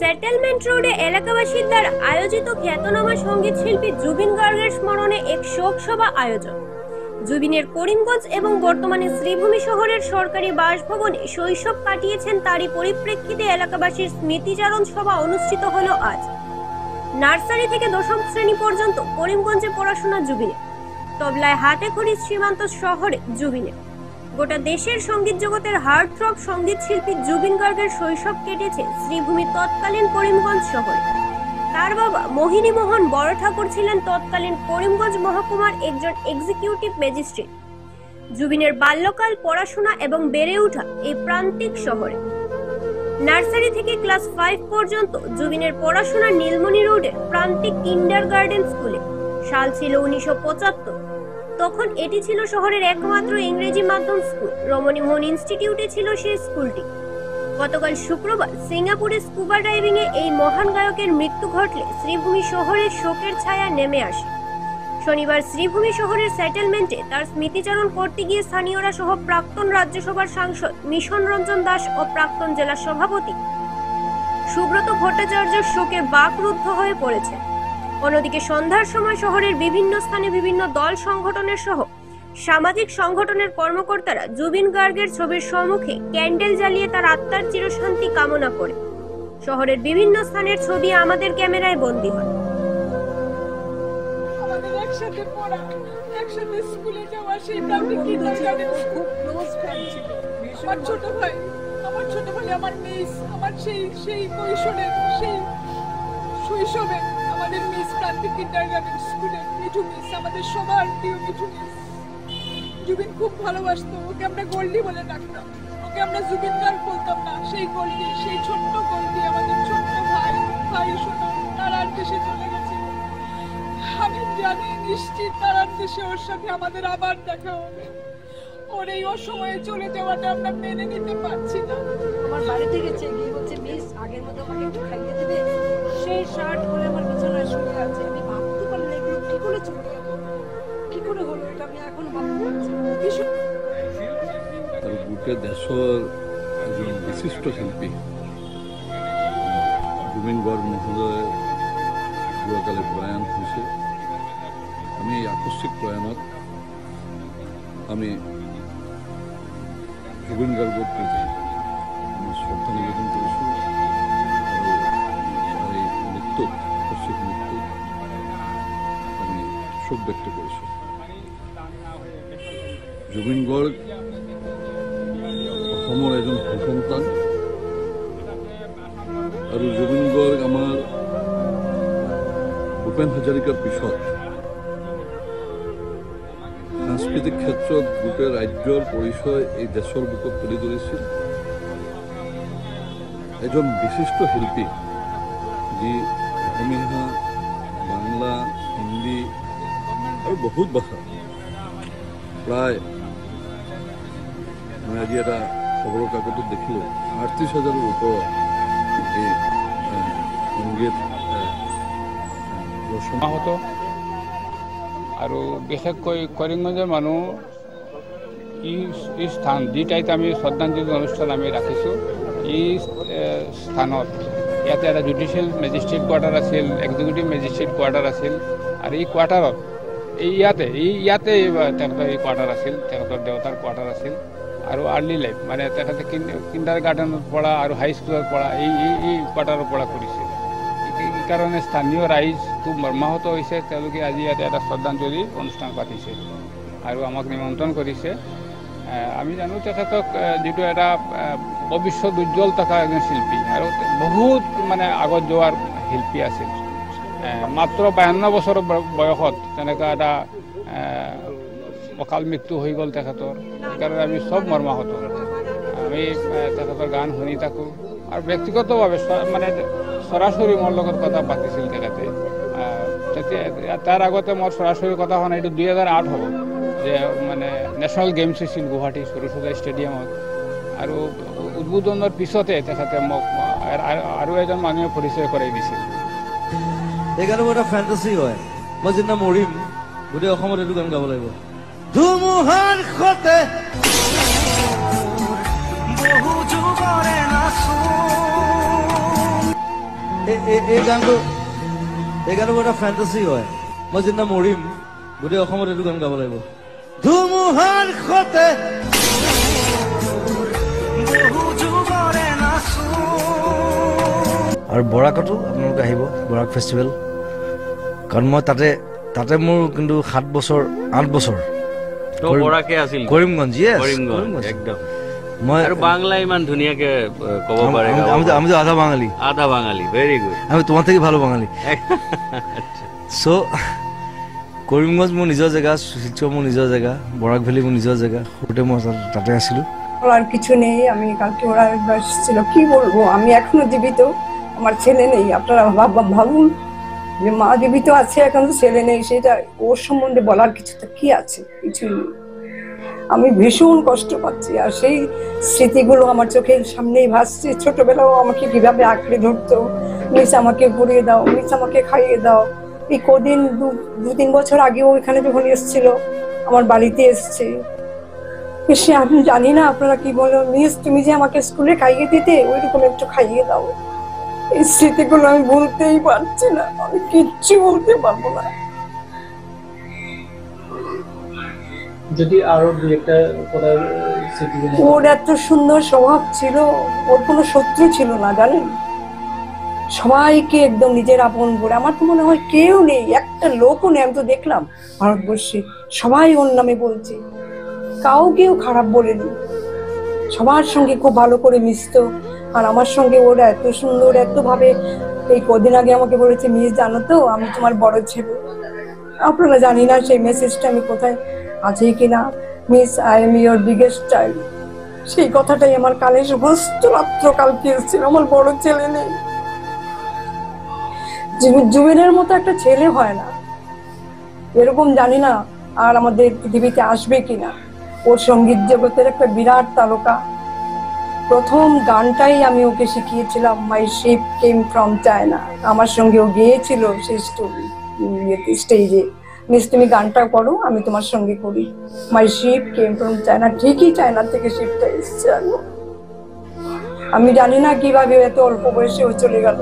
Settlement রোডে এলাকাবাসীর দ্বারা আয়োজিত খ্যাতনামা সঙ্গীত শিল্পী জুবিন গার্গের স্মরণে এক শোক সভা আয়োজন। জুবিনের করিমগঞ্জ এবং বর্তমানে শ্রীভূমি শহরের সরকারি বাসভবনে শৈশব কাটিয়েছেন, তারই পরিপ্রেক্ষিতে এলাকাবাসীর স্মৃতিচারণ সভা অনুষ্ঠিত হলো আজ। নার্সারি থেকে দশম শ্রেণী পর্যন্ত করিমগঞ্জে পড়াশোনা জুবিনের, তবলায় হাতে খড়ি সীমান্ত শহরে জুবিনের। গোটা দেশের সঙ্গীত জগতের হার্টথ্রব সঙ্গীত শিল্পী জুবিন গার্গের শৈশব কেটেছে শ্রীভূমির তৎকালীন করিমগঞ্জ শহরে। তার বাবা মোহিনী মোহন বড় ঠাকুর ছিলেন তৎকালীন করিমগঞ্জ মহকুমার একজন এক্সিকিউটিভ ম্যাজিস্ট্রেট। জুবিনের বাল্যকাল, পড়াশোনা এবং বেড়ে ওঠা এই প্রান্তিক শহরে। নার্সারি থেকে ক্লাস 5 পর্যন্ত জুবিনের পড়াশোনা নীলমণি রোডের প্রান্তিক কিন্ডারগার্টেন স্কুলে। সাল ছিল 1975। তখন এটি ছিল শহরের একমাত্র ইংরেজি মাধ্যম স্কুল। রমণী মোহন ইনস্টিটিউটে ছিল সেই স্কুলটি। গতকাল শুক্রবার সিঙ্গাপুরে স্কুবা ডাইভিং এ এই মহান গায়কের মৃত্যু ঘটলে শ্রীভূমি শহরের শোকের ছায়া নেমে আসে। শনিবার শ্রীভূমি শহরের সেটেলমেন্টে তার স্মৃতিচারণ করতে গিয়ে স্থানীয়রা সহ প্রাক্তন রাজ্যসভার সাংসদ মিশন রঞ্জন দাস ও প্রাক্তন জেলা সভাপতি সুব্রত ভট্টাচার্য শোকে বাকরুদ্ধ হয়ে পড়েছে। অন্যদিকে সন্ধ্যার সময় শহরের বিভিন্ন স্থানে বিভিন্ন দল সংগঠনের সহ সামাজিক সংগঠনের কর্মকর্তারা জুবিন গার্গের ছবির সম্মুখে ক্যান্ডেল জ্বালিয়ে তার আত্মার চিরশান্তি কামনা করে। শহরের বিভিন্ন স্থানের ছবি আমাদের ক্যামেরায় বন্দী হয়। আমাদের একসাথে পড়া, একসাথে স্কুলে যাওয়া, সেই প্রান্তিক কিন্ডারগার্টেন খুব ক্লোজ ফ্রেন্ড ছিল। আমার ছোট ভাই, আমার মিস, আমার সেই কৈশোরের, সেই শৈশবে আমাদের মিস প্রান্তিক কিন্ডারগার্টেন স্কুলে মিঠু মিস, আমাদের সবার প্রিয় মিঠু মিস। জুবিন খুব ভালোবাসতো, ওকে আমরা গোল্ডি বলে ডাকতাম, ওকে আমরা জুবিন গার্গ বলতাম না। সেই গোল্ডি, সেই ছোট্ট গোল্ডি আমাদের ছোট্ট ভাই শোনো তারার দেশে চলে গেছে। আমি জানি নিশ্চিত তারার দেশে ওর সাথে আমাদের আবার দেখা হবে। ওর এই অসময়ে চলে যাওয়াটা আমরা মেনে নিতে পারছি না। আমার বাড়িতে গেছে, গিয়ে বলছে মিস আগের মতো আমাকে একটু খাইয়ে দেবে। সেই শার্ট পরে আমার বিছানায় শুয়ে আছে। আমি ভাবতে পারি না এগুলো কি করে চলে গেল, কি করে হলো, এটা আমি এখন ভাবতে পারছি না। আর গোটে দেশের একজন বিশিষ্ট শিল্পী জুবিন গার্গ মহোদয় যোৱাকালি প্ৰয়াণ হৈছে। আমি এই আকস্মিক প্ৰয়াণত আমি জুবিন গাৰ্গৰ প্ৰতি আমি শ্ৰদ্ধা নিবেদন কৰিছোঁ আৰু এই মৃত্যুত, আকস্মিক মৃত্যুত আমি শোক ব্যক্ত কৰিছোঁ। জুবিন গাৰ্গ অসমৰ এজন সুসন্তান আৰু জুবিন গাৰ্গ আমাৰ ভূপেন হাজৰিকাৰ পিছত সাংস্কৃতিক ক্ষেত্ৰত গোটেই ৰাজ্যৰ পৰিচয় এই দেশৰ বুকত তুলি ধৰিছিল। এজন বিশিষ্ট শিল্পী, যি অসমীয়া, বাংলা, হিন্দী আৰু বহুত ভাষা, প্ৰায় মই আজি এটা খবৰৰ কাকতত দেখিলোঁ ৩৮,০০০ৰ ওপৰত এই সংগীত ৰচনা হতো। আৰু বিশেষকৈ কৰিমগঞ্জৰ মানুহ এই স্থান যি ঠাইত আমি শ্ৰদ্ধাঞ্জলি অনুষ্ঠান আমি ৰাখিছোঁ, এই স্থানত ইয়াতে এটা জুডিচিয়েল মেজিষ্ট্ৰেট কোৱাৰ্টাৰ আছিল, এক্সিকিউটিভ মেজিষ্ট্ৰেট কোৱাৰ্টাৰ আছিল। আৰু এই কোৱাৰ্টাৰত ইয়াতে তেখেতৰ এই কোৱাৰ্টাৰ আছিল, তেখেতৰ দেউতাৰ কোৱাৰ্টাৰ আছিল। আৰু আৰ্লি লাইফ মানে তেখেতে কিণ্ডাৰগাৰ্টেনৰ পৰা আৰু হাইস্কুলৰ পৰা এই কোৱাৰ্টাৰৰ পৰা কৰিছিল। এইকাৰণে স্থানীয় ৰাইজ খুব মৰ্মাহত হৈছে। তেওঁলোকে আজি ইয়াতে এটা শ্ৰদ্ধাঞ্জলি অনুষ্ঠান পাতিছে আৰু আমাক নিমন্ত্ৰণ কৰিছে। আমি জানো তেখেতক যিটো এটা ভৱিষ্যত উজ্জ্বল থকা এজন শিল্পী আৰু বহুত মানে আগত যোৱাৰ শিল্পী আছিল। মাত্ৰ 52 বছৰৰ বয়সত তেনেকুৱা এটা অকাল মৃত্যু হৈ গ'ল তেখেতৰ। সেইকাৰণে আমি চব মৰ্মাহত। আমি তেখেতৰ গান শুনি থাকোঁ আৰু ব্যক্তিগতভাৱে মানে সরাসরি মোৰ লগত কথা পাতিছিল তেখেতে। তেতিয়া তাৰ আগতে মোৰ সরাসরি কথা হোৱা নাই। এইটো 2008 হ'ব, যে মানে নেশ্যনেল গেমছ হৈছিল গুৱাহাটী সৰস্বতী ষ্টেডিয়ামত। আৰু উদ্বোধনৰ পিছতে তেখেতে মোক আৰু এজন মানুহে পৰিচয় কৰাই দিছিল। এইকাৰণে মোৰ এটা ফেণ্টাচি হয়, মই যিদিনা মৰিম গোটেই অসমত এইটো গান গাব লাগিব। ধুমুহাৰ সতে বহু যুগৰে নাচো এই গানটো এটা ফেণ্টাচি হয়। মই যিদিনা মৰিম গোটেই অসমত এইটো গান গাব লাগিব। ধুমুহাৰ সতে আৰু বৰাকতো আপোনালোকে আহিব, বৰাক ফেষ্টিভেল। কাৰণ মই তাতে মোৰ কিন্তু 8 বছৰ বৰাকে আছিল কৰিমগঞ্জ। কৰিমগঞ্জ একদম। মই আৰু বাংলা ইমান ধুনীয়াকে ক'ব পাৰে। আমি আধা বাঙালি। Very good. আমি তোমাৰ থেকে ভালো বাঙালি। চ' কৰিমগঞ্জ মোৰ নিজৰ জেগা, শিলচৰ মোৰ নিজৰ জেগা, বৰাক ভেলী মোৰ নিজৰ জেগা। সৰুতে মই তাতে আছিলোঁ। আর কিছু নেই। আমি কালকে ওরা একবার এসেছিল, কি বলবো, আমি এখনো জীবিত, আমার ছেলে নেই। আপনারা ভাবুন যে মা জীবিত আছে, এখন তো ছেলে নেই, সেটা ওর সম্বন্ধে বলার কিছু তো কি আছে, কিছুই নেই। আমি ভীষণ কষ্ট পাচ্ছি। আর সেই স্মৃতিগুলো আমার চোখের সামনেই ভাসছে। ছোটবেলাও আমাকে কিভাবে আঁকড়ে ধরতো, মিস আমাকে পড়িয়ে দাও, মিস আমাকে খাইয়ে দাও। এই কদিন 2-3 বছর আগেও এখানে যখন এসেছিল, আমার বাড়িতে এসছে, এসে আমি জানি না আপনারা কি বলো, মিস তুমি যে আমাকে স্কুলে খাইয়ে দিতে, ওইরকম একটু খাইয়ে দাও। এই স্মৃতিগুলো আমি বলতেই পারছি না, আমি কিচ্ছু বলতে পারবো না। যদি আরো দুই একটা কথা স্মৃতি। ওর এত সুন্দর স্বভাব ছিল, ওর কোনো শত্রু ছিল না জানেন, সবাইকে একদম নিজের আপন করে। আমার তো মনে হয় কেউ নেই, একটা লোকও নেই। আমি তো দেখলাম ভারতবর্ষে সবাই ওর নামে বলছে, কাউকেও খারাপ বলেনি, সবার সঙ্গে খুব ভালো করে মিশতো। আর আমার সঙ্গে ওরা এত সুন্দর, এত ভাবে। এই কদিন আগে আমাকে বলেছে, মিস জানো তো আমি তোমার বড় ছেলে। আপনারা জানি না সেই মেসেজটা আমি কোথায় আছে কিনা, miss I am your biggest child. সেই কথাটাই আমার কানে সমস্ত রাত্র কালকে এসেছিল। আমার বড় ছেলে নেই, জুবিনের মতো একটা ছেলে হয় না এরকম, জানি না আর আমাদের পৃথিবীতে আসবে কিনা। ওর সঙ্গীত জগতের একটা বিরাট তারকা। প্রথম গানটাই আমি ওকে শিখিয়েছিলাম, মাই শিপ কেম ফ্রম চায়না। আমার সঙ্গে ও গেয়েছিল সেই স্টেজে, মিস তুমি গানটা করো, আমি তোমার সঙ্গে করি। মাই শিপ কেম ফ্রম চায়না, ঠিকই চায়না থেকে শিপটা এসছে। আমি জানি না কিভাবে এত অল্প বয়সে ও চলে গেল,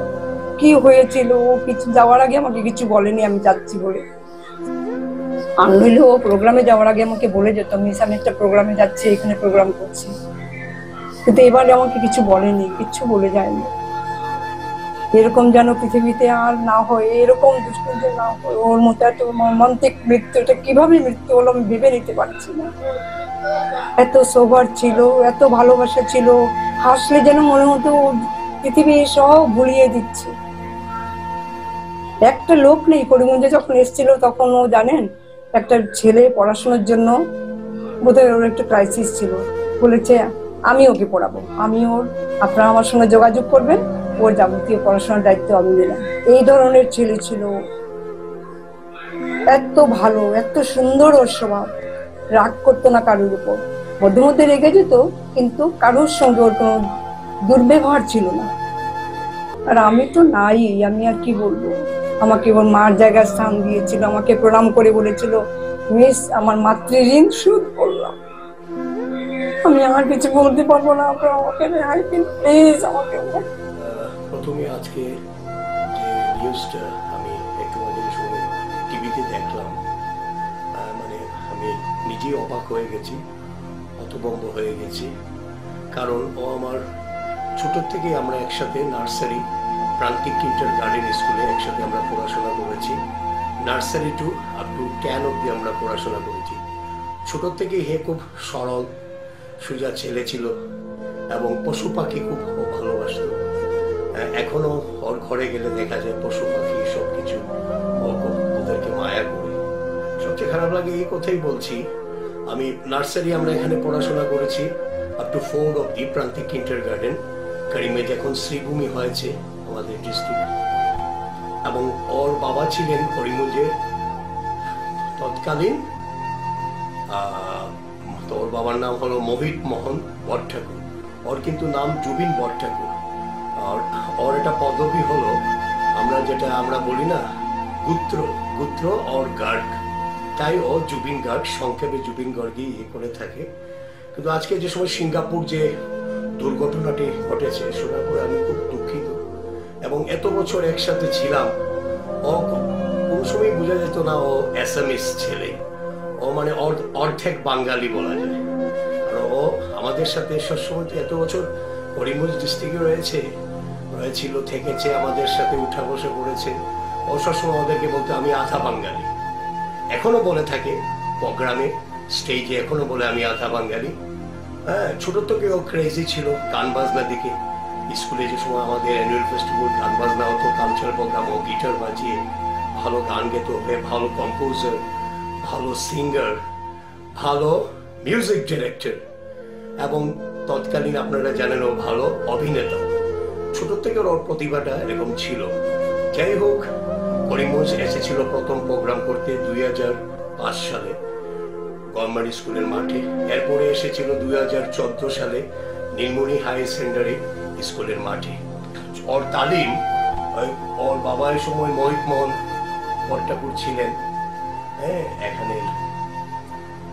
কি হয়েছিল। ও কিছু যাওয়ার আগে আমাকে কিছু বলেনি আমি যাচ্ছি বলে। আর নইলে ও প্রোগ্রামে যাওয়ার আগে আমাকে বলে যেত, মিস আমি একটা প্রোগ্রামে যাচ্ছি, এখানে প্রোগ্রাম করছি। কিন্তু এবারে আমাকে কিছু বলেনি, কিচ্ছু বলে যায়নি। এরকম যেন পৃথিবীতে আর না হয়, এরকম দুষ্কৃতি না হয়। ওর মতো এত মর্মান্তিক মৃত্যু, এটা কিভাবে মৃত্যু হলো আমি ভেবে নিতে পারছি না। এত সোবার ছিল, এত ভালোবাসা ছিল, হাসলে যেন মনে হতো পৃথিবী সব ভুলিয়ে দিচ্ছে। একটা লোক নেই। করিমগঞ্জে যখন এসেছিল তখন ও জানেন, একটা ছেলে পড়াশোনার জন্য বোধহয় ওর একটা ক্রাইসিস ছিল, বলেছে আমি ওকে পড়াবো, আপনারা আমার সঙ্গে যোগাযোগ করবেন, ওর যাবতীয় পড়াশোনার দায়িত্ব আমি দিলাম। এই ধরনের ছেলে ছিল, এত ভালো, এত সুন্দর ওর স্বভাব। রাগ করতো না কারোর উপর, মধ্যে মধ্যে রেগে যেত, কিন্তু কারোর সঙ্গে ওর কোনো দুর্ব্যবহার ছিল না। আর আমি তো নাই, আমি আর কি বলবো। আমাকে ওর মার জায়গায় স্থান দিয়েছিল, আমাকে প্রণাম করে বলেছিল, মিস আমার মাতৃঋণ শোধ করলাম। আমি আর কিছু বলতে পারবো না, আপনারা আমাকে রেহাই দিন প্লিজ। আমাকে প্রথমে আজকে যে নিউজটা আমি একটু আগে শুনে টিভিতে দেখলাম, মানে আমি নিজেই অবাক হয়ে গেছি, হতভম্ব হয়ে গেছি। কারণ ও আমার ছোটোর থেকে আমরা একসাথে নার্সারি, প্রান্তিক কিন্ডারগার্টেন স্কুলে একসাথে আমরা পড়াশোনা করেছি। নার্সারি টু আপ টু 10 অবধি আমরা পড়াশোনা করেছি। ছোটোর থেকেই হে খুব সরল সোজা ছেলে ছিল এবং পশু পাখি খুব ভালোবাসত। এখনো ওর ঘরে গেলে দেখা যায় পশু পাখি সব কিছু, ও খুব ওদেরকে মায়া করে। সবচেয়ে খারাপ লাগে এই কথাই বলছি, আমি নার্সারি আমরা এখানে পড়াশোনা করেছি আপ টু 4 অবধি, প্রান্তিক কিন্ডারগার্টেন। করিমগঞ্জ এখন শ্রীভূমি হয়েছে আমাদের ডিস্ট্রিক্ট। এবং ওর বাবা ছিলেন করিমগঞ্জের তৎকালীন, তো ওর বাবার নাম হলো মোহিত মোহন বটঠাকুর, ওর কিন্তু নাম জুবিন বটঠাকুর। আর ওর একটা পদবি হলো, আমরা বলি না গুত্র ওর গার্গ, তাই ও জুবিন গার্গ, সংক্ষেপে জুবিন গার্গই করে থাকে। কিন্তু আজকে যে সময় সিঙ্গাপুর যে দুর্ঘটনাটি ঘটেছে শোনার পরে আমি খুব দুঃখিত। এবং এত বছর একসাথে ছিলাম, ও কোনো সময় বোঝা যেত না ও অ্যাসামিস ছেলে, ও মানে অর্ধেক বাঙালি বলা যায়। আর ও আমাদের সাথে সবসময় এত বছর করিমগঞ্জ ডিস্ট্রিক্টে ছিল, থেকেছে, আমাদের সাথে উঠা বসে করেছে। ও সবসময় আমাদেরকে বলতো আমি আধা বাঙালি, এখনো বলে থাকে প্রোগ্রামে, স্টেজে এখনো বলে আমি আধা বাঙালি। হ্যাঁ, ছোট থেকে ও ক্রেজি ছিল গান বাজনার দিকে। স্কুলে যে সময় আমাদের অ্যানুয়াল ফেস্টিভ্যাল গান বাজনা হতো, কালচারাল প্রোগ্রাম, ও গিটার বাজিয়ে ভালো গান গেত, ভালো কম্পোজার, ভালো সিঙ্গার, ভালো মিউজিক ডিরেক্টর, এবং তৎকালীন আপনারা জানেন ও ভালো অভিনেতা। ছোট থেকে ওর প্রতিভাটা এরকম ছিল। যাই হোক, করিমগঞ্জ এসেছিল প্রথম প্রোগ্রাম করতে 2005 সালে গভর্নমেন্ট স্কুলের মাঠে। এরপরে এসেছিল 2014 সালে নীলমণি হাই সেকেন্ডারি স্কুলের মাঠে। ওর তালিম, ওর বাবা এই সময় মোহিত মোহন ভট্টাকুর ছিলেন। হ্যাঁ, এখানে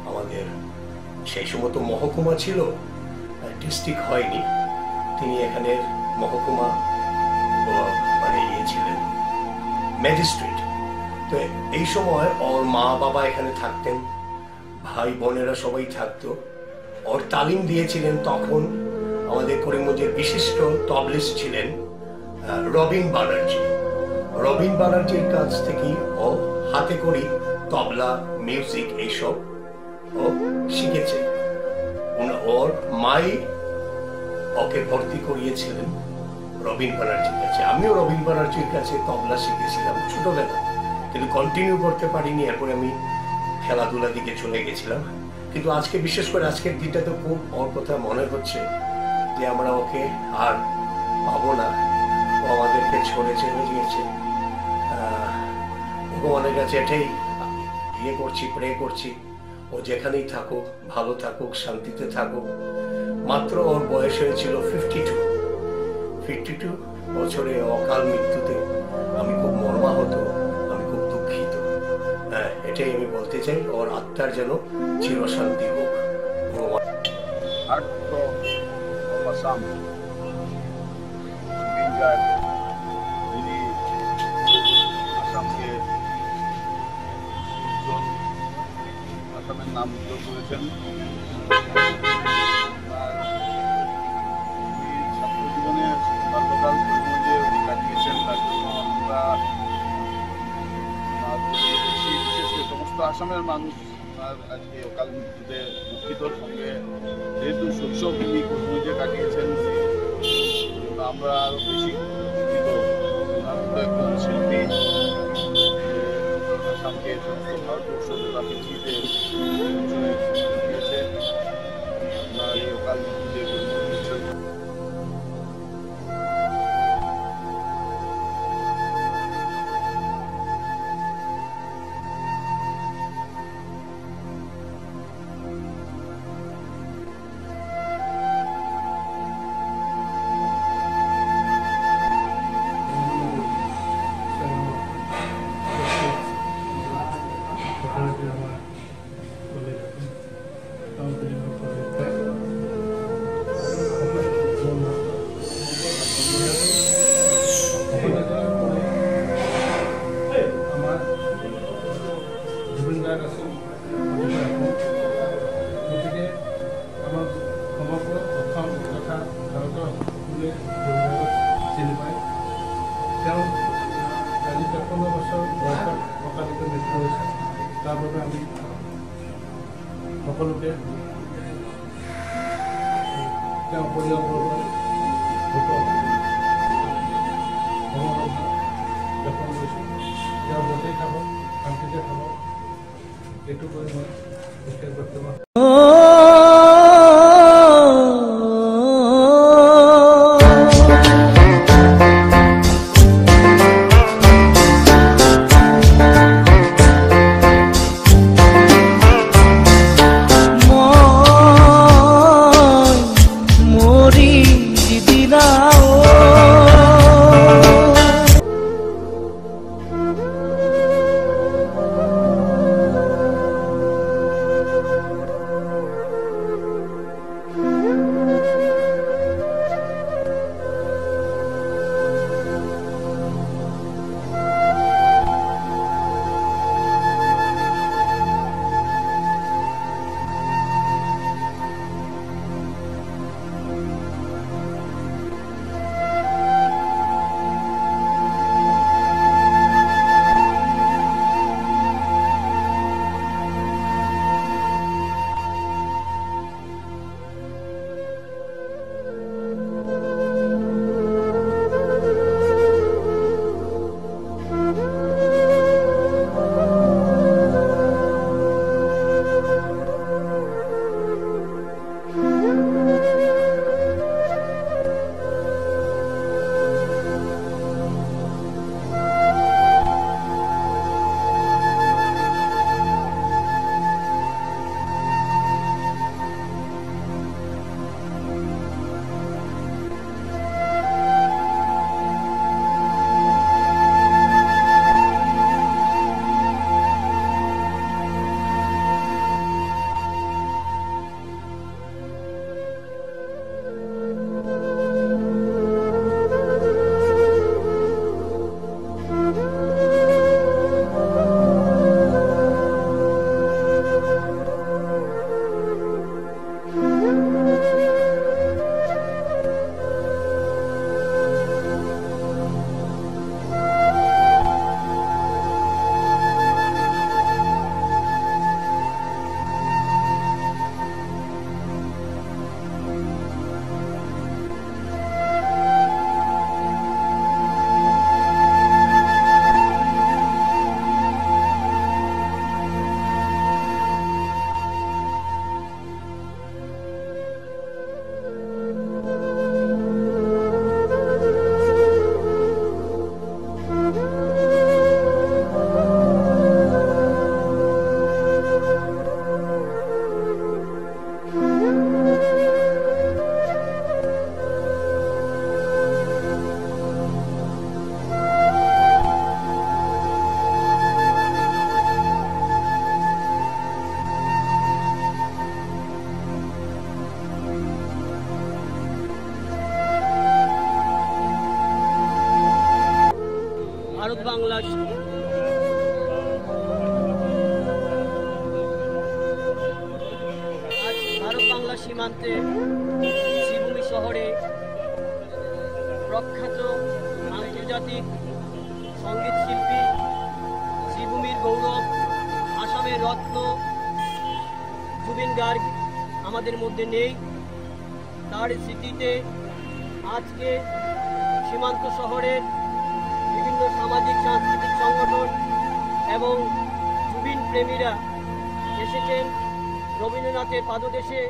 আমাদের সেই সময় তো মহকুমা ছিল, ডিস্ট্রিক্ট হয়নি। তিনি এখানে মহকুমা মানে ছিলেন, ম্যাজিস্ট্রেট। তো এই সময় ওর মা বাবা এখানে থাকতেন, ভাই বোনেরা সবাই থাকতো। ওর তালিম দিয়েছিলেন তখন আমাদের করিমগঞ্জের বিশিষ্ট তবলিস্ট ছিলেন রবিন ব্যানার্জি। রবিন ব্যানার্জির কাছ থেকেই ও হাতে করি তবলা, মিউজিক এইসব ও শিখেছে। ওর মাই ওকে ভর্তি করিয়েছিলেন রবিন ব্যানার্জির কাছে। আমিও রবিন ব্যানার্জির কাছে তবলা শিখেছিলাম ছোটবেলা, কিন্তু কন্টিনিউ করতে পারিনি। এরপরে আমি খেলাধুলার দিকে চলে গেছিলাম। কিন্তু আজকে, বিশেষ করে আজকের দিনটা তো খুব ওর কথা মনে হচ্ছে যে আমরা ওকে আর পাবো না, ও আমাদেরকে ছেড়ে গিয়েছে। ভগবানের কাছে এটাই করছি, প্রে করছি ও যেখানেই থাকুক, ভালো থাকুক, শান্তিতে থাকুক। মাত্র ওর বয়স হয়েছিল 52 বছরে অকাল মৃত্যুতে আমি খুব মর্মাহত, আমি খুব দুঃখিত। হ্যাঁ, এটাই আমি বলতে চাই। ওর আত্মার যেন চিরশান্তি হোক। আসামের নাম উজ্জ্বল করেছেন। ছাত্র জীবনে বাল্যকাল করিমগঞ্জে কাটিয়েছেন, তার জন্য আমরা বিশেষ করে সমস্ত আসামের মানুষ আজকে অকাল মৃত্যুতে দুঃখিতর সঙ্গে, যেহেতু শৈশব তিনি করিমগঞ্জে কাটিয়েছেন, আমরা আরো বেশি দুঃখিত। একজন শিল্পী আসামকে সমস্ত ভারতবর্ষ তথা পৃথিবীতে দিয়েছে। আমরা এই অকাল মৃত্যুতে সকলোকে তেওঁ পৰিয়ালবৰ্গৰ জ্ঞাপন কৰিছোঁ। তেওঁ য'তেই থাকক, শান্তিতে থাকক, এইটো কৰি মই বিশেষ বৰ্তমান মরি বাংলা আজ ভারত বাংলা সীমান্তে শ্রীভূমি শহরে প্রখ্যাত আন্তর্জাতিক সঙ্গীত শিল্পী, শ্রীভূমির গৌরব, আসামের রত্ন জুবিন গার্গ আমাদের মধ্যে নেই। তার স্মৃতিতে আজকে সীমান্ত শহরের বিভিন্ন সামাজিক সাংস্কৃতিক সংগঠন এবং জুবিন প্রেমীরা এসেছেন রবীন্দ্রনাথের পাদদেশে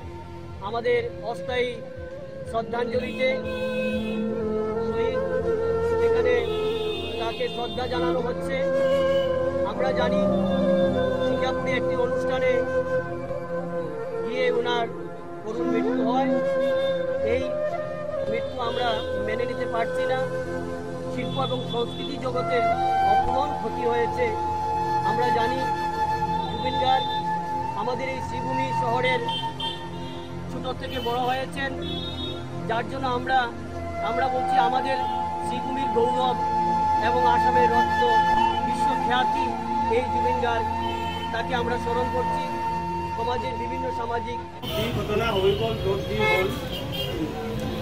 আমাদের অস্থায়ী শ্রদ্ধাঞ্জলিতে। এখানে তাকে শ্রদ্ধা জানানো হচ্ছে। আমরা জানি সিঙ্গাপুরে একটি অনুষ্ঠানে গিয়ে ওনার করুণ মৃত্যু হয়। এই মৃত্যু আমরা মেনে নিতে পারছি না। শিল্প এবং সংস্কৃতি জগতে অপূরণ ক্ষতি হয়েছে। আমরা জানি জুবিন গার্গ আমাদের এই শ্রীভূমি শহরের ছোট থেকে বড় হয়েছেন, যার জন্য আমরা বলছি আমাদের শ্রীভূমির গৌরব এবং আসামের রত্ন, বিশ্বখ্যাতি এই জুবিন গার্গ, তাকে আমরা স্মরণ করছি। সমাজের বিভিন্ন সামাজিক এই ঘটনা হৈ গ'ল, য'ত যি হ'ল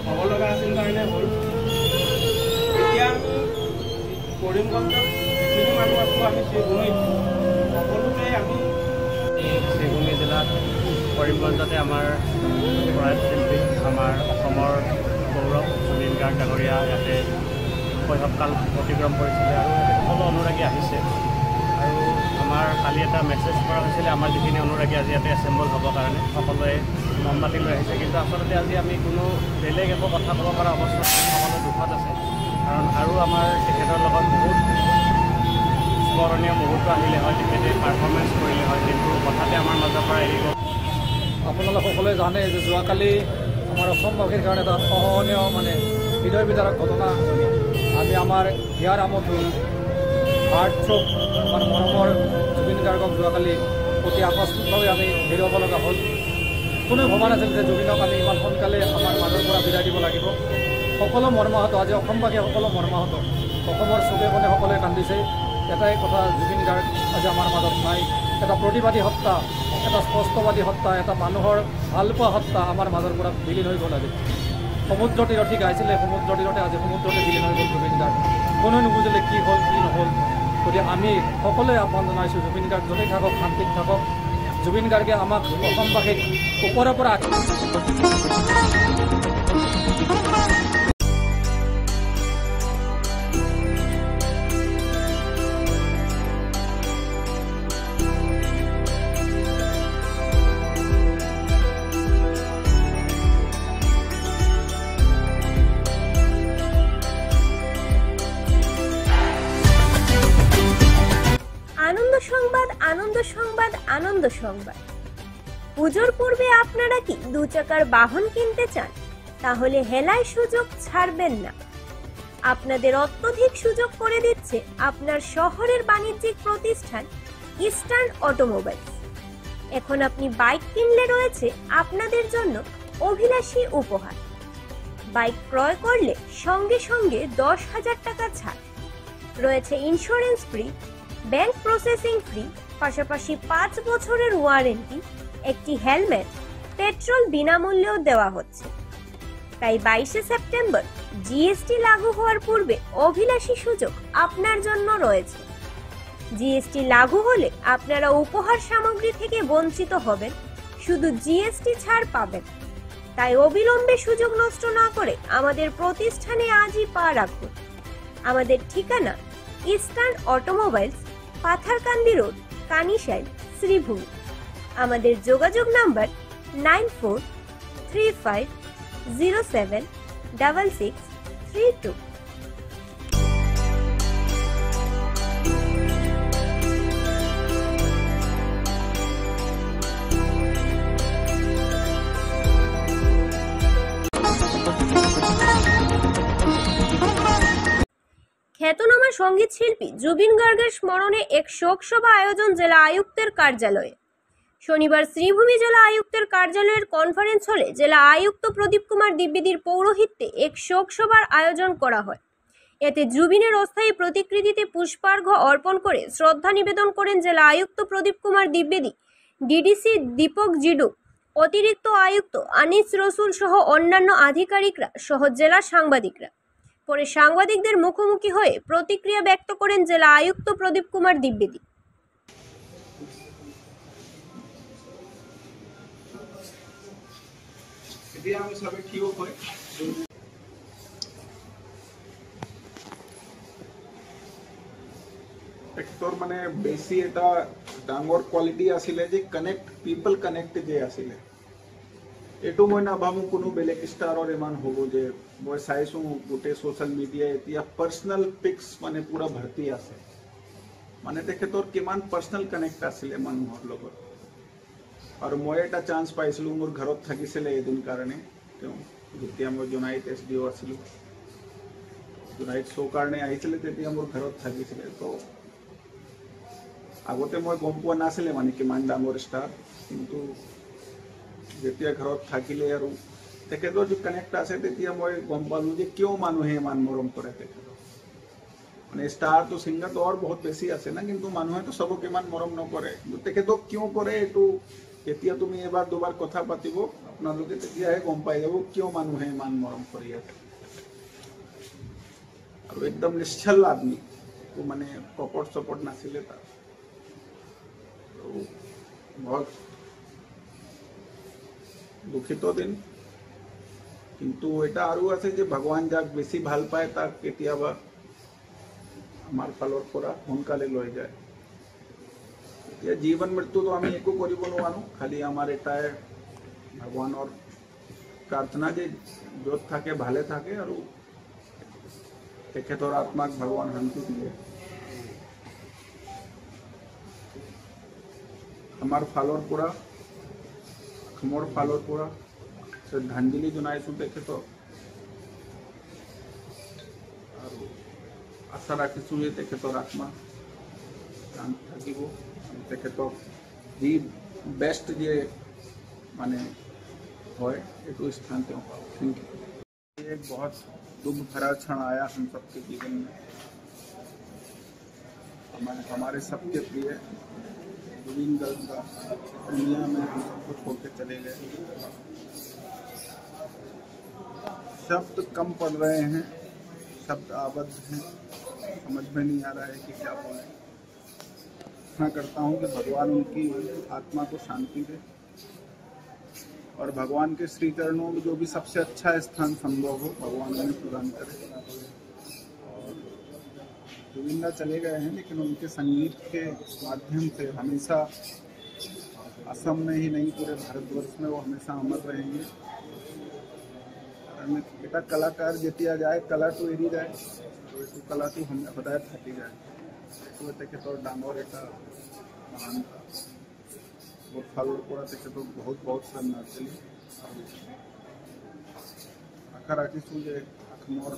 হ'ব লগা আছিল কাৰণে হ'ল। এতিয়া আমি কৰিমগঞ্জত যিখিনি মানুহ আছোঁ, আমি শ্ৰীভূমিত সকলোকে আমি শ্ৰীভূমি জিলাত কৰিমগঞ্জতে আমাৰ প্ৰয়াত শিল্পী, আমাৰ অসমৰ গৌৰৱ জুবিন গাৰ্গ ডাঙৰীয়া ইয়াতে শৈশৱকাল অতিক্ৰম কৰিছিলে আৰু সকলো অনুৰাগী আহিছে। আৰু আমাৰ কালি এটা মেছেজ কৰা হৈছিলে আমাৰ যিখিনি অনুৰাগী আজি ইয়াতে এছেম্বল হ'বৰ কাৰণে, সকলোৱে মমবাতি লৈ আহিছে। কিন্তু আচলতে আজি আমি কোনো বেলেগ একো কথা ক'ব পৰা অৱস্থাত সকলো দুখত আছে, কাৰণ আৰু আমাৰ তেখেতৰ লগত বহুত স্মৰণীয় মুহূৰ্ত আহিলে হয়, তেখেতে পাৰফৰ্মেঞ্চ কৰিলে হয়, কিন্তু কথাতে আমাৰ মাজৰ পৰা এৰি গ'ল। আপোনালোক সকলোৱে জানে যে যোৱাকালি আমাৰ অসমবাসীৰ কাৰণে এটা সহনীয় হৃদয় বিদাৰক ঘটনা। আমি আমাৰ হিয়াৰ আমঠু হাৰ্টথ্ৰব আমাৰ মৰমৰ জুবিন গাৰ্গক যোৱাকালি অতি আকস্মিকভাৱে আমি হেৰুৱাব লগা হ'ল। কোনেও ভবা নাছিল যে জুবিনক আমি ইমান সোনকালে আমাৰ মাজৰ পৰা বিদায় দিব লাগিব। সকলো মৰ্মাহত, আজি অসমবাসী সকলো মৰ্মাহত, অসমৰ চুকে কোণে সকলোৱে কান্দিছে। এটাই কথা, জুবিন গাৰ্গ আজি আমাৰ মাজত নাই। এটা প্ৰতিবাদী সত্তা, এটা স্পষ্টবাদী সত্তা, এটা মানুহৰ ভালপোৱা সত্তা আমাৰ মাজৰ পৰা বিলীন হৈ গ'ল। আজি সমুদ্ৰ তীৰতে গাইছিলে, সমুদ্ৰ তীৰতে আজি সমুদ্ৰতে বিলীন হৈ গ'ল জুবিন গাৰ্গ। কোনেও নুবুজিলে কি হ'ল কি নহ'ল। গতিকে আমি সকলোৱে আহ্বান জনাইছোঁ, জুবিন গাৰ্গ য'তেই থাকক শান্তিত থাকক। জুবিন গাৰ্গে আমাক অসমবাসীক ওপৰৰ পৰা আনন্দ সংবাদ। পুজোর পূর্বে আপনারা কি 2 চাকার বাহন কিনতে চান? তাহলে হেলায় সুযোগ ছাড়বেন না। আপনাদের অত্যধিক সুযোগ করে দিচ্ছে আপনার শহরের বাণিজ্যিক প্রতিষ্ঠান ইস্টার্ন অটোমোবাইলস। এখন আপনি বাইক কিনলে রয়েছে আপনাদের জন্য অভিলাষী উপহার। বাইক ক্রয় করলে সঙ্গে সঙ্গে 10,000 টাকা ছাড়, রয়েছে insurance free, bank processing free, পাশাপাশি 5 বছরের ওয়ারেন্টি, একটি হেলমেট, পেট্রোল বিনামূল্যেও দেওয়া হচ্ছে। তাই 22 সেপ্টেম্বর জিএসটি লাগু হওয়ার পূর্বে অভিলাষী সুযোগ আপনার জন্য রয়েছে। জিএসটি লাগু হলে আপনারা উপহার সামগ্রী থেকে বঞ্চিত হবেন, শুধু জিএসটি ছাড় পাবেন। তাই অবিলম্বে সুযোগ নষ্ট না করে আমাদের প্রতিষ্ঠানে আজই পা রাখুন। আমাদের ঠিকানা eastern automobiles, Patharkandi road, Kanishail, Sribhumi. আমাদের যোগাযোগ নাম্বার 9435076632। খ্যাতনামা সঙ্গীত শিল্পী জুবিন গার্গের স্মরণে এক শোক সভা আয়োজন জেলা আয়ুক্তের কার্যালয়ে। শনিবার শ্রীভূমি জেলা আয়ুক্তের কার্যালয়ের কনফারেন্স হলে জেলা আয়ুক্ত প্রদীপ কুমার দ্বিবেদীর পৌরোহিত্যে এক শোক সভার আয়োজন করা হয়। এতে জুবিনের অস্থায়ী প্রতিকৃতিতে পুষ্পার্ঘ অর্পণ করে শ্রদ্ধা নিবেদন করেন জেলা আয়ুক্ত প্রদীপ কুমার দ্বিবেদী, ডিডিসি দীপক জিডু, অতিরিক্ত আয়ুক্ত আনিস রসুল সহ অন্যান্য আধিকারিকরা সহ জেলা সাংবাদিকরা। পরে সাংবাদিকদের মুখোমুখি হয়ে প্রতিক্রিয়া ব্যক্ত করেন জেলা আয়ুক্ত প্রদীপ কুমার দ্বিবেদী। একটৰ মানে বেছি এটা ডাঙৰ কোৱালিটি আছিলে যে কানেক্ট পিপল কানেক্ট যে আছিলে, এইটো মই নাভাবোঁ কোনো বেলেগ ষ্টাৰৰ ইমান হ'ব। যে মই চাইছোঁ গোটেই ছ'চিয়েল মিডিয়াই এতিয়া পাৰ্চনেল পিক্স মানে পুৰা ভৰ্তি আছে, মানে তেখেতৰ কিমান পাৰ্চনেল কানেক্ট আছিলে মানুহৰ লগত। আৰু মই এটা চান্স পাইছিলোঁ, মোৰ ঘৰত থাকিছিলে এদিন কাৰণে, তেওঁ যেতিয়া মই জোনাইত SDO আছিলোঁ, জোনাইত শ্ব' কাৰণে আহিছিলে, তেতিয়া মোৰ ঘৰত থাকিছিলে। তো আগতে মই গম পোৱা নাছিলে মানে কিমান ডাঙৰ ষ্টাৰ, কিন্তু যেতিয়া ঘৰত থাকিলে আৰু তেখেতৰ যি কানেক্ট আছে, তেতিয়া মই গম পালোঁ যে কিয় মানুহে ইমান মৰম কৰে তেখেতক। মানে ষ্টাৰটো ছিংগাৰটো আৰু বহুত বেছি আছে না, কিন্তু মানুহেতো চবক ইমান মৰম নকৰে, কিন্তু তেখেতক কিয় কৰে এইটো এতিয়া তুমি এবাৰ দুবাৰ কথা পাতিব আপোনালোকে, তেতিয়াহে গম পাই যাব কিয় মানুহে ইমান মৰম কৰি আছে। আৰু একদম নিশ্চল আদমি, মানে কপট চপট নাছিলে তাৰ। বহুত দুখিত দিন, কিন্তু এটা আৰু আছে যে ভগৱান যাক বেছি ভাল পায় তাক কেতিয়াবা আমাৰ ফালৰ পৰা সোনকালে লৈ যায়। এতিয়া জীৱন মৃত্যুটো আমি একো কৰিব নোৱাৰোঁ, খালি আমাৰ এটাই ভগৱানৰ প্ৰাৰ্থনা যে য'ত থাকে ভালে থাকে আৰু তেখেতৰ আত্মাক ভগৱান শান্তি দিয়ে। আমাৰ ফালৰ পৰা, অসমৰ ফালৰ পৰা শ্ৰদ্ধাঞ্জলি জনাইছোঁ তেখেতক, আৰু আশা ৰাখিছোঁ যে তেখেতৰ আত্মা শান্তি থাকিব, তেখেতক যি বেষ্ট যে মানে হয় এইটো স্থান তেওঁ পাব। Thank you. एक बहुत दुख भरा क्षण आया हम सबके जीवन में, हमारे सबके प्रिय जुबिन गर्ग का दुनिया में हम सबको छोड़ के चले गए। शब्द कम पड़ रहे हैं, शब्द आबद्ध हैं, समझ में नहीं आ रहा है कि क्या बोले। प्रार्थना करता हूँ कि भगवान उनकी आत्मा को शांति दे और भगवान के श्री चरणों में जो भी सबसे अच्छा स्थान संभव हो भगवान उन्हें प्रदान करे। और जुबिंदा चले गए हैं, लेकिन उनके संगीत के माध्यम से हमेशा असम में ही नहीं पूरे भारतवर्ष में वो हमेशा अमर रहेंगे। बेटा कलाकार जेतिया जाए कला तो एरी जाए, तो कला तो हम सदाय थाकी जाए। तो तेखेतर डांगर एटा महान बहुत फाলৰ পৰা তেখেতক बहुत बहुत শ্ৰদ্ধাঞ্জলি। আশা ৰাখিছোঁ যে অসমৰ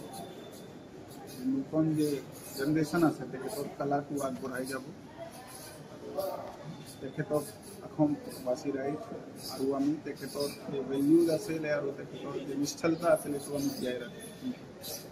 নতুন যে জেনেৰেশ্যন আছে তেখেতৰ কলাটো আগবঢ়াই যাব। তেখেতক অসমবাসী ৰাইজ আৰু আমি তেখেতৰ যে ভেলিউজ আছিলে আৰু তেখেতৰ যে নিশ্চলতা আছিলে সেইটো আমি জীয়াই ৰাখিম।